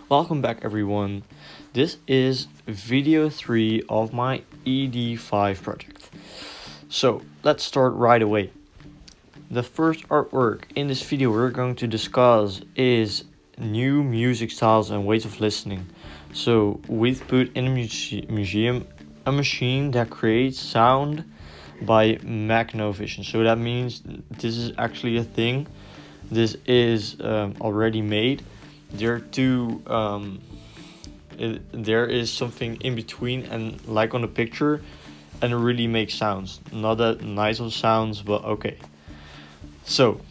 Welcome back everyone. This is video 3 of my ED5 project. So let's start right away. The first artwork in this video we're going to discuss is new music styles and ways of listening. So we've put in a museum a machine that creates sound by Magnovision. So that means this is actually a thing. This is already made. There is something in between, and like on the picture, and it really makes sounds. Not that nice of sounds, but okay. So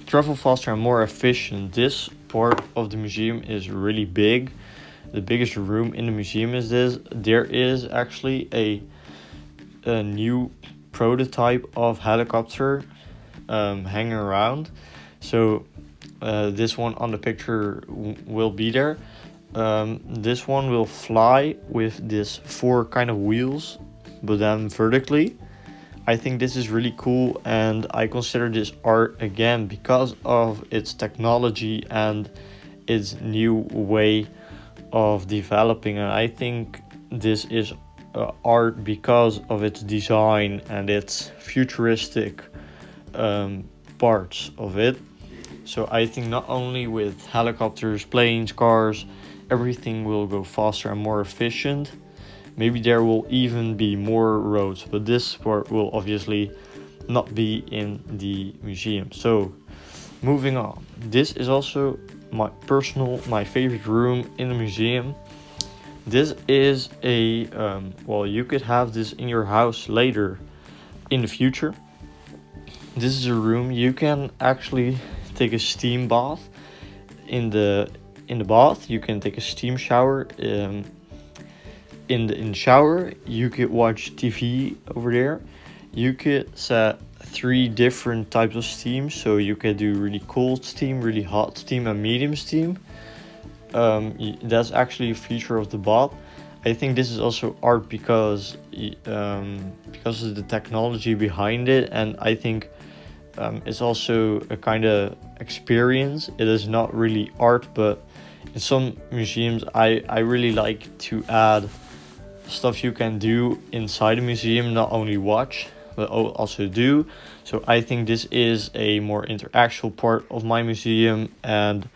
travel faster and more efficient. This part of the museum is really big. The biggest room in the museum is this. There is actually a new prototype of helicopter hanging around. So this one on the picture will be there. This one will fly with this 4 kind of wheels, but then vertically. I think this is really cool, and I consider this art again because of its technology and its new way of developing. And I think this is art because of its design and its futuristic parts of it. So I think not only with helicopters, planes, cars, everything will go faster and more efficient. Maybe there will even be more roads, but this part will obviously not be in the museum. So moving on, this is also my favorite room in the museum. This is a you could have this in your house later in the future. This is a room you can actually take a steam bath. In the bath you can take a steam shower. In the shower you could watch TV over there. You could set 3 different types of steam, so you could do really cold steam, really hot steam, and medium steam. That's actually a feature of the bath. I think this is also art because of the technology behind it, and I think it's also a kind of experience. It is not really art, but in some museums I really like to add stuff you can do inside a museum, not only watch but also do. So I think this is a more interactual part of my museum, and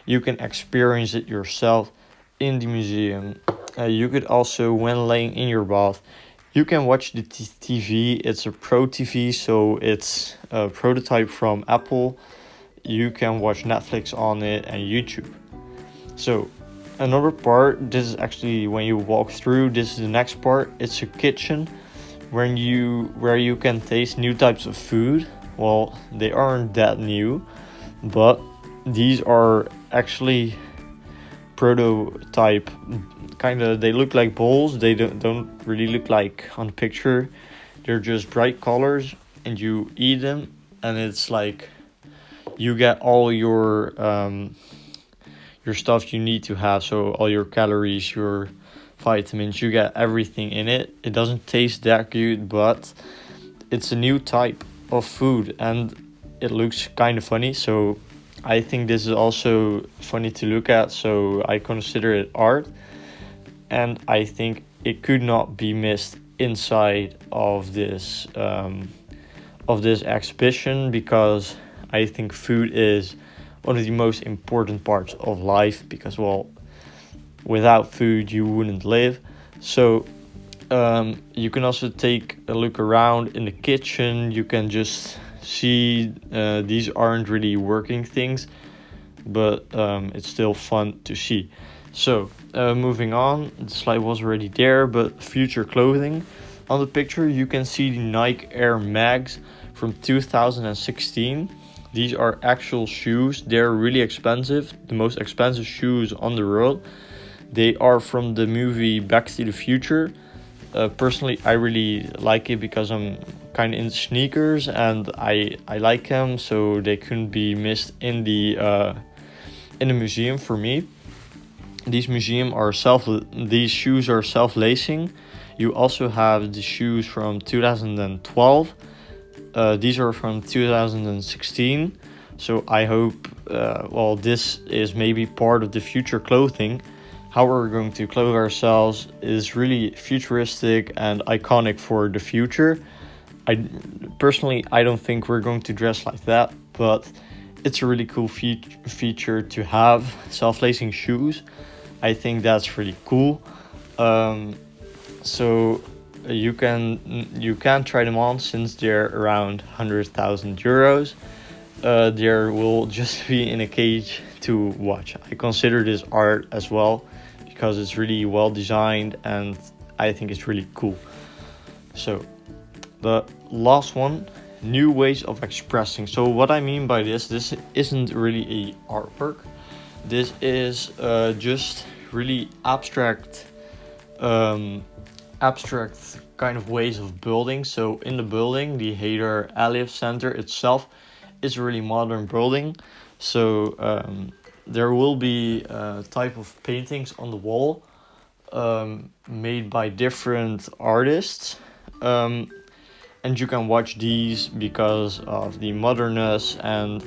you can experience it yourself in the museum. You could also, when laying in your bath, you can watch the TV. It's a Pro TV, so it's a prototype from Apple. You can watch Netflix on it and YouTube. So another part, this is actually when you walk through, this is the next part. It's a kitchen where you can taste new types of food. Well, they aren't that new, but these are actually prototype kind of. They look like bowls. They don't really look like on the picture. They're just bright colors, and you eat them, and it's like you get all your stuff you need to have. So all your calories, your vitamins, you get everything in it. It doesn't taste that good, but it's a new type of food, and it looks kind of funny. So I think this is also funny to look at, so I consider it art. And I think it could not be missed inside of this exhibition, because I think food is one of the most important parts of life, because, well, without food you wouldn't live. So you can also take a look around in the kitchen. You can just see these aren't really working things, but it's still fun to see. So moving on, the slide was already there, but future clothing. On the picture you can see the Nike Air Mags from 2016. These are actual shoes. They're really expensive, the most expensive shoes on the world. They are from the movie Back to the Future. Personally, I really like it because I'm kind of into sneakers, and I like them, so they couldn't be missed in the museum for me. These shoes are self-lacing. You also have the shoes from 2012. These are from 2016. So I hope, well, this is maybe part of the future clothing. How we're going to clothe ourselves is really futuristic and iconic for the future. I don't think we're going to dress like that, but it's a really cool feature to have. Self-lacing shoes, I think that's really cool. So you can try them on, since they're around 100,000 euros. There will just be in a cage to watch. I consider this art as well, because it's really well designed and I think it's really cool. So the last one, new ways of expressing. So what I mean by this isn't really a artwork. This is just really abstract kind of ways of building. So in the building, the Heder Alif Center itself is a really modern building. So there will be type of paintings on the wall made by different artists. And you can watch these because of the modernness, and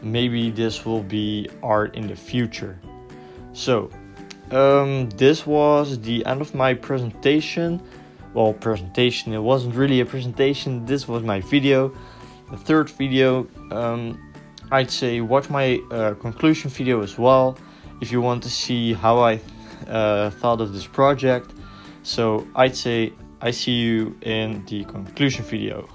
maybe this will be art in the future. So this was the end of my presentation. Well, presentation, it wasn't really a presentation, this was my video, the third video. I'd say watch my conclusion video as well if you want to see how I thought of this project. So I'd say I see you in the conclusion video.